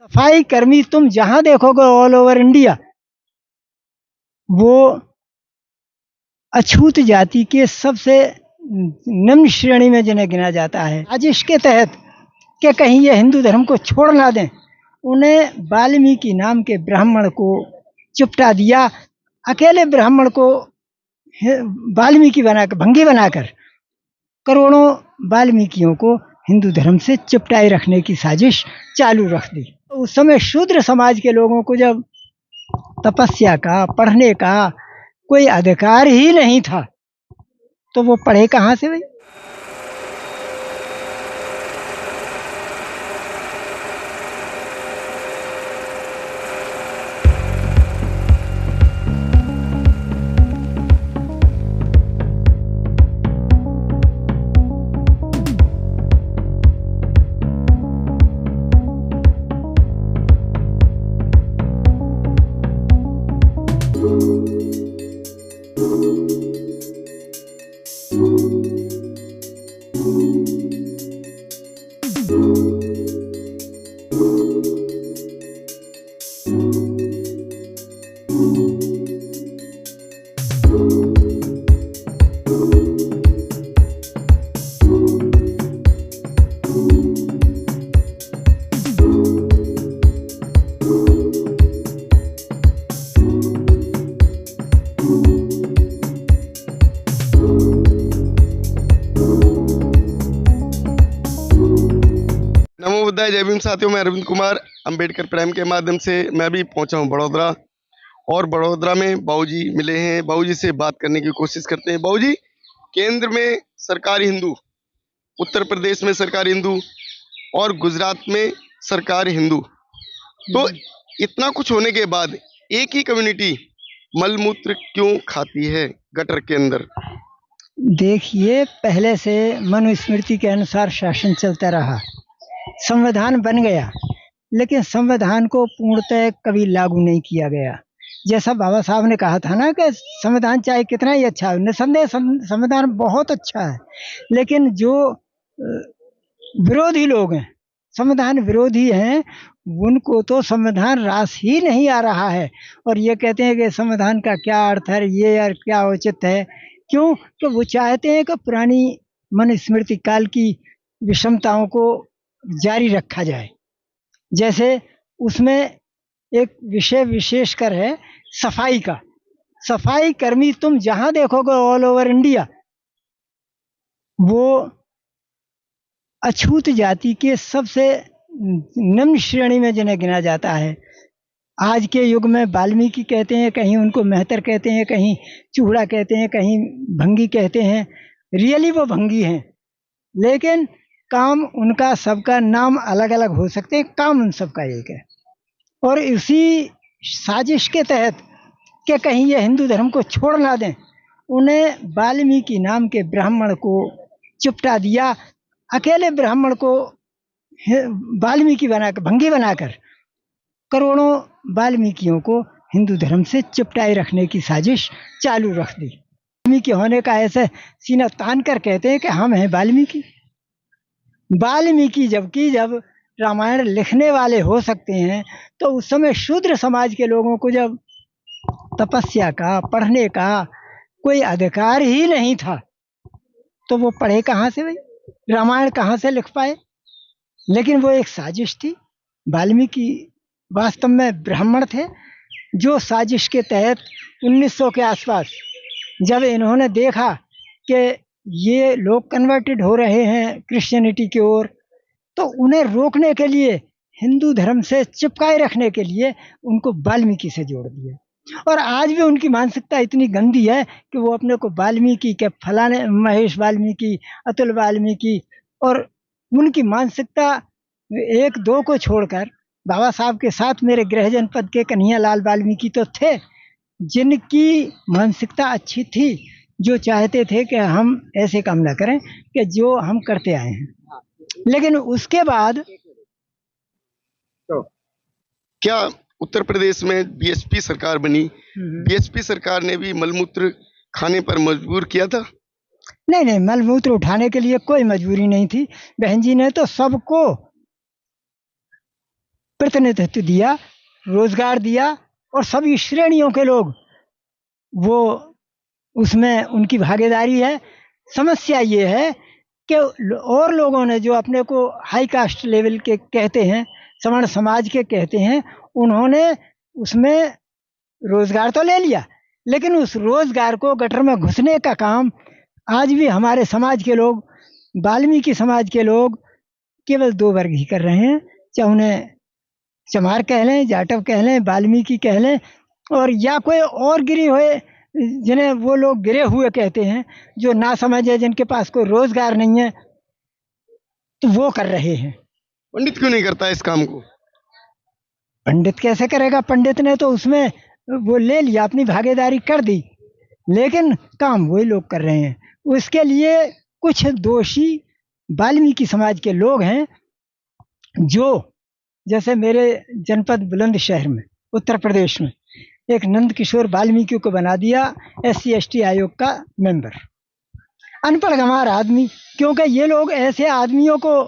सफाई कर्मी तुम जहां देखोगे ऑल ओवर इंडिया, वो अछूत जाति के सबसे निम्न श्रेणी में जिन्हें गिना जाता है। आज इसके तहत कि कहीं ये हिंदू धर्म को छोड़ ना दें, उन्हें वाल्मीकि नाम के ब्राह्मण को चिपटा दिया। अकेले ब्राह्मण को वाल्मीकि बनाकर, भंगी बनाकर करोड़ों वाल्मीकियों को हिंदू धर्म से चिपटाए रखने की साजिश चालू रख दी। उस समय शूद्र समाज के लोगों को जब तपस्या का, पढ़ने का कोई अधिकार ही नहीं था, तो वो पढ़े कहाँ से भाई? नमो बुद्धाय, जय भीम साथियों। मैं अरविंद कुमार अंबेडकर प्राइम के माध्यम से मैं भी पहुंचा हूं बड़ौदा, और बड़ौदा में बाबूजी मिले हैं। बाबूजी से बात करने की कोशिश करते हैं। बाबूजी, केंद्र में सरकारी हिंदू, उत्तर प्रदेश में सरकारी हिंदू और गुजरात में सरकारी हिंदू, तो इतना कुछ होने के बाद एक ही कम्युनिटी मलमूत्र क्यों खाती है गटर के अंदर? देखिए, पहले से मनुस्मृति के अनुसार शासन चलता रहा, संविधान बन गया, लेकिन संविधान को पूर्णतः कभी लागू नहीं किया गया। जैसा बाबा साहब ने कहा था ना कि संविधान चाहे कितना ही अच्छा हो, निसंदेह संविधान बहुत अच्छा है, लेकिन जो विरोधी लोग हैं, संविधान विरोधी हैं, उनको तो संविधान रास ही नहीं आ रहा है, और ये कहते हैं कि संविधान का क्या अर्थ है, ये यार क्या उचित है। क्यों? तो वो चाहते हैं कि पुरानी मनुस्मृति काल की विषमताओं को जारी रखा जाए। जैसे उसमें एक विषय विशेषकर है सफाई का। सफाई कर्मी तुम जहां देखोगे ऑल ओवर इंडिया, वो अछूत जाति के सबसे निम्न श्रेणी में जिन्हें गिना जाता है। आज के युग में वाल्मीकि कहते हैं, कहीं उनको मेहतर कहते हैं, कहीं चूड़ा कहते हैं, कहीं भंगी कहते हैं। रियली वो भंगी हैं, लेकिन काम उनका सबका नाम अलग अलग हो सकते हैं, काम उन सबका एक है। और इसी साजिश के तहत कि कहीं ये हिंदू धर्म को छोड़ ना दें, उन्हें वाल्मीकि नाम के ब्राह्मण को चिपटा दिया। अकेले ब्राह्मण को वाल्मीकि बनाकर, भंगी बनाकर करोड़ों वाल्मीकियों को हिंदू धर्म से चिपटाए रखने की साजिश चालू रख दी। वाल्मीकि होने का ऐसे सीना तान कर कहते हैं कि हम हैं वाल्मीकि। वाल्मीकि जबकि जब रामायण लिखने वाले हो सकते हैं, तो उस समय शूद्र समाज के लोगों को जब तपस्या का, पढ़ने का कोई अधिकार ही नहीं था, तो वो पढ़े कहाँ से भाई? रामायण कहाँ से लिख पाए? लेकिन वो एक साजिश थी। वाल्मीकि वास्तव में ब्राह्मण थे, जो साजिश के तहत 1900 के आसपास जब इन्होंने देखा कि ये लोग कन्वर्टेड हो रहे हैं क्रिश्चियनिटी की ओर, तो उन्हें रोकने के लिए, हिंदू धर्म से चिपकाए रखने के लिए उनको वाल्मीकि से जोड़ दिया। और आज भी उनकी मानसिकता इतनी गंदी है कि वो अपने को वाल्मीकि के फलाने, महेश वाल्मीकि, अतुल वाल्मीकि, और उनकी मानसिकता एक दो को छोड़कर बाबा साहब के साथ मेरे गृह जनपद के कन्हैयालाल वाल्मीकि तो थे, जिनकी मानसिकता अच्छी थी, जो चाहते थे कि हम ऐसे काम ना करें कि जो हम करते आए हैं। लेकिन उसके बाद तो क्या उत्तर प्रदेश में बीएसपी सरकार बनी, बीएसपी सरकार ने भी मलमूत्र खाने पर मजबूर किया था? नहीं, मलमूत्र उठाने के लिए कोई मजबूरी नहीं थी। बहन जी ने तो सबको प्रतिनिधित्व दिया, रोजगार दिया, और सभी श्रेणियों के लोग वो उसमें उनकी भागीदारी है। समस्या ये है कि और लोगों ने जो अपने को हाई कास्ट लेवल के कहते हैं, सवर्ण समाज के कहते हैं, उन्होंने उसमें रोजगार तो ले लिया, लेकिन उस रोजगार को गटर में घुसने का काम आज भी हमारे समाज के लोग, वाल्मीकि समाज के लोग केवल 2 वर्ग ही कर रहे हैं, चाहे उन्हें चमार कह लें, जाटव कह लें, वाल्मीकि कह लें, और या कोई और गिरे हुए जिन्हें वो लोग गिरे हुए कहते हैं, जो ना समझ है, जिनके पास कोई रोजगार नहीं है, तो वो कर रहे हैं। पंडित क्यों नहीं करता इस काम को? पंडित कैसे करेगा? पंडित ने तो उसमें वो ले लिया, अपनी भागीदारी कर दी, लेकिन काम वही लोग कर रहे हैं। उसके लिए कुछ दोषी वाल्मीकि समाज के लोग हैं, जो जैसे मेरे जनपद बुलंदशहर में उत्तर प्रदेश में एक नंद किशोर वाल्मीकि को बना दिया SC/ST आयोग का मेंबर, अनपढ़ गंवार आदमी, क्योंकि ये लोग ऐसे आदमियों को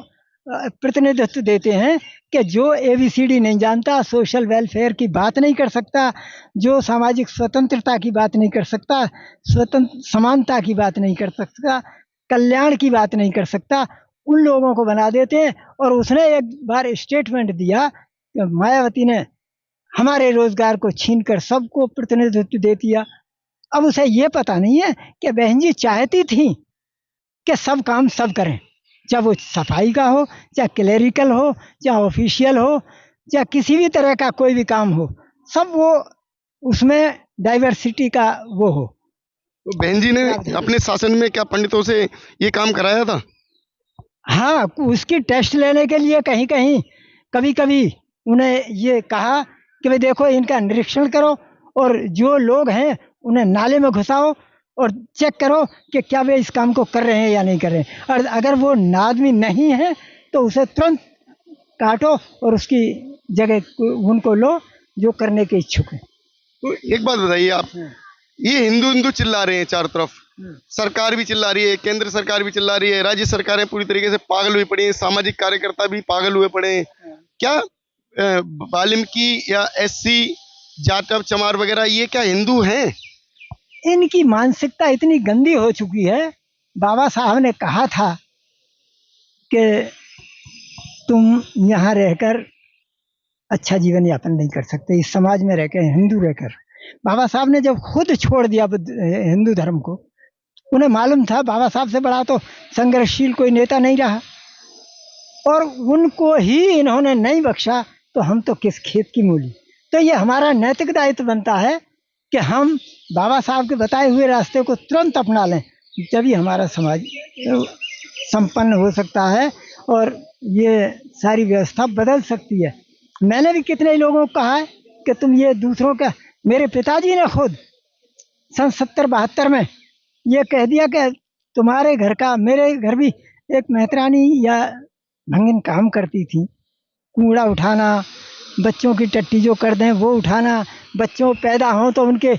प्रतिनिधित्व देते हैं कि जो ABCD नहीं जानता, सोशल वेलफेयर की बात नहीं कर सकता, जो सामाजिक स्वतंत्रता की बात नहीं कर सकता, स्वतंत्र समानता की बात नहीं कर सकता, कल्याण की बात नहीं कर सकता, उन लोगों को बना देते हैं। और उसने एक बार स्टेटमेंट दिया कि मायावती ने हमारे रोजगार को छीनकर सबको प्रतिनिधित्व दे दिया। अब उसे ये पता नहीं है कि बहन जी चाहती थी कि सब काम सब करें, चाहे वो सफाई का हो, चाहे क्लेरिकल हो, चाहे ऑफिशियल हो, चाहे किसी भी तरह का कोई भी काम हो, सब वो उसमें डाइवर्सिटी का वो हो। तो बहन जी ने अपने शासन में क्या पंडितों से ये काम कराया था? हाँ, उसकी टेस्ट लेने के लिए कहीं कहीं कभी कभी उन्हें ये कहा कि भाई देखो, इनका निरीक्षण करो, और जो लोग हैं उन्हें नाले में घुसाओ और चेक करो कि क्या वे इस काम को कर रहे हैं या नहीं कर रहे हैं, और अगर वो आदमी नहीं है तो उसे तुरंत काटो और उसकी जगह उनको लो जो करने के इच्छुक है। तो एक बात बताइए आप, ये हिंदू हिंदू चिल्ला रहे हैं चारों तरफ, सरकार भी चिल्ला रही है, केंद्र सरकार भी चिल्ला रही है, राज्य सरकारें पूरी तरीके से पागल हुई पड़ी हैं, सामाजिक कार्यकर्ता भी पागल हुए पड़े हैं। क्या वाल्मीकि या SC, जाटव, चमार वगैरह ये क्या हिंदू हैं? इनकी मानसिकता इतनी गंदी हो चुकी है। बाबा साहब ने कहा था कि तुम यहाँ रहकर अच्छा जीवन यापन नहीं कर सकते, इस समाज में रहकर, हिंदू रहकर। बाबा साहब ने जब खुद छोड़ दिया हिंदू धर्म को, उन्हें मालूम था बाबा साहब से बड़ा तो संघर्षशील कोई नेता नहीं रहा, और उनको ही इन्होंने नहीं बख्शा, तो हम तो किस खेत की मूली। तो ये हमारा नैतिक दायित्व बनता है कि हम बाबा साहब के बताए हुए रास्ते को तुरंत अपना लें, तभी हमारा समाज संपन्न हो सकता है और ये सारी व्यवस्था बदल सकती है। मैंने भी कितने लोगों को कहा है कि तुम ये दूसरों का, मेरे पिताजी ने खुद सन 70-72 में ये कह दिया कि तुम्हारे घर का, मेरे घर भी एक मेहतरानी या भंगिन काम करती थी, कूड़ा उठाना, बच्चों की टट्टी जो कर दें वो उठाना, बच्चों पैदा हों तो उनके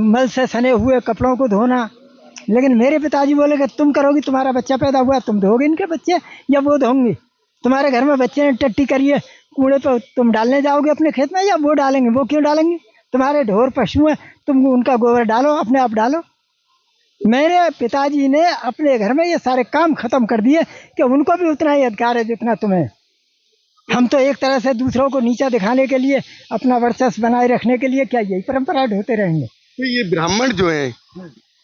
मल से सने हुए कपड़ों को धोना। लेकिन मेरे पिताजी बोले कि तुम करोगी, तुम्हारा बच्चा पैदा हुआ, तुम धोगे इनके बच्चे या वो धोंगे? तुम्हारे घर में बच्चे ने टट्टी करिए, कूड़े पर तुम डालने जाओगे अपने खेत में या वो डालेंगे? वो क्यों डालेंगे? तुम्हारे ढोर पशु हैं, तुम उनका गोबर डालो, अपने आप डालो। मेरे पिताजी ने अपने घर में ये सारे काम खत्म कर दिए कि उनको भी उतना ही अधिकार है जितना तुम्हें। हम तो एक तरह से दूसरों को नीचा दिखाने के लिए, अपना वर्चस्व बनाए रखने के लिए क्या यही परंपरा ढोते रहेंगे? तो ये ब्राह्मण जो है,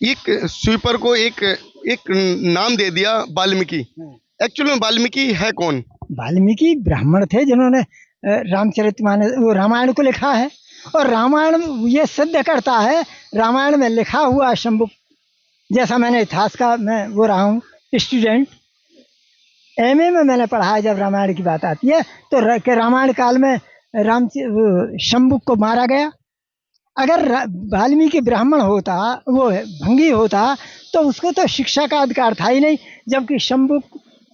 एक स्वीपर को एक नाम दे दिया वाल्मीकि। एक्चुअली में वाल्मीकि है कौन? वाल्मीकि ब्राह्मण थे जिन्होंने रामचरितमानस, वो रामायण को लिखा है, और रामायण ये सिद्ध करता है, रामायण में लिखा हुआ शंभु, जैसा मैंने इतिहास का मैं वो रहा हूँ स्टूडेंट, MA में मैंने पढ़ा है। जब रामायण की बात आती है तो रामायण काल में शंभु को मारा गया। अगर वाल्मीकि ब्राह्मण होता, वो भंगी होता, तो उसको तो शिक्षा का अधिकार था ही नहीं, जबकि शंभु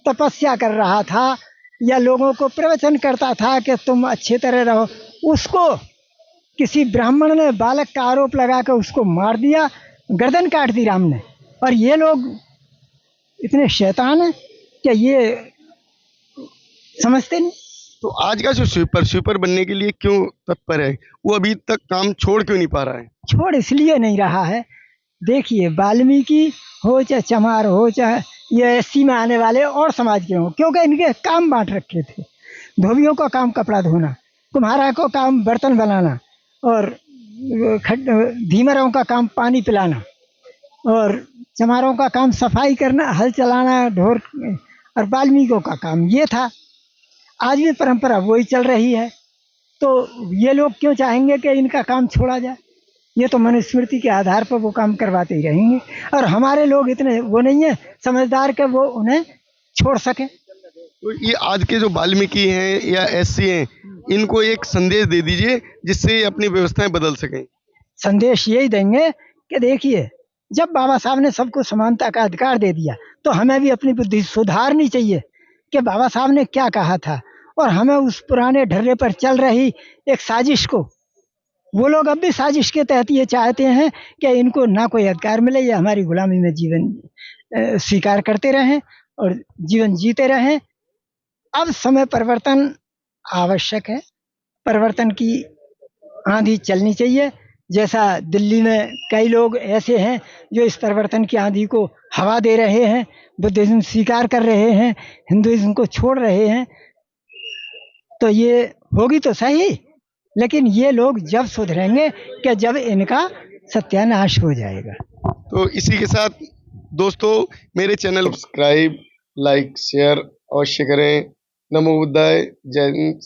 तपस्या कर रहा था या लोगों को प्रवचन करता था कि तुम अच्छे तरह रहो। उसको किसी ब्राह्मण ने बालक का आरोप लगा कर उसको मार दिया, गर्दन काट दी राम ने। और ये लोग इतने शैतान हैं कि ये समझते नहीं। तो आज का जो स्वीपर बनने के लिए क्यों तत्पर है, वो अभी तक काम छोड़ क्यों नहीं पा रहा है? छोड़ इसलिए नहीं रहा है, देखिए वाल्मीकि हो चाहे चमार हो चाहे ये एससी में आने वाले और समाज के हों, क्योंकि इनके काम बांट रखे थे। धोबियों का काम कपड़ा धोना, कुम्हारा को काम बर्तन बनाना, और धीमरों का काम पानी पिलाना, और चमारों का काम सफाई करना, हल चलाना, ढोर, और वाल्मीकियों का काम ये था। आज भी परंपरा वही चल रही है, तो ये लोग क्यों चाहेंगे कि इनका काम छोड़ा जाए? ये तो मनुस्मृति के आधार पर वो काम करवाते ही रहेंगे, और हमारे लोग इतने वो नहीं है समझदार के वो उन्हें छोड़ सके। तो ये आज के जो वाल्मीकि हैं या एससी हैं, इनको एक संदेश दे दीजिए जिससे ये अपनी व्यवस्थाएं बदल सकें। संदेश यही देंगे कि देखिए, जब बाबा साहब ने सबको समानता का अधिकार दे दिया, तो हमें भी अपनी बुद्धि सुधारनी चाहिए कि बाबा साहब ने क्या कहा था, और हमें उस पुराने ढर्रे पर चल रही एक साजिश को, वो लोग अब भी साजिश के तहत ये चाहते हैं कि इनको ना कोई अधिकार मिले, या हमारी गुलामी में जीवन स्वीकार करते रहें और जीवन जीते रहें। अब समय परिवर्तन आवश्यक है, परिवर्तन की आंधी चलनी चाहिए। जैसा दिल्ली में कई लोग ऐसे हैं जो इस परिवर्तन की आंधी को हवा दे रहे हैं, बुद्धिज्म स्वीकार कर रहे हैं, हिंदुइज्म को छोड़ रहे हैं, तो ये होगी तो सही, लेकिन ये लोग जब सुधरेंगे कि जब इनका सत्यानाश हो जाएगा। तो इसी के साथ दोस्तों, मेरे चैनल सब्सक्राइब, लाइक, शेयर अवश्य करें। नमो बुद्धाय। जय हिंद।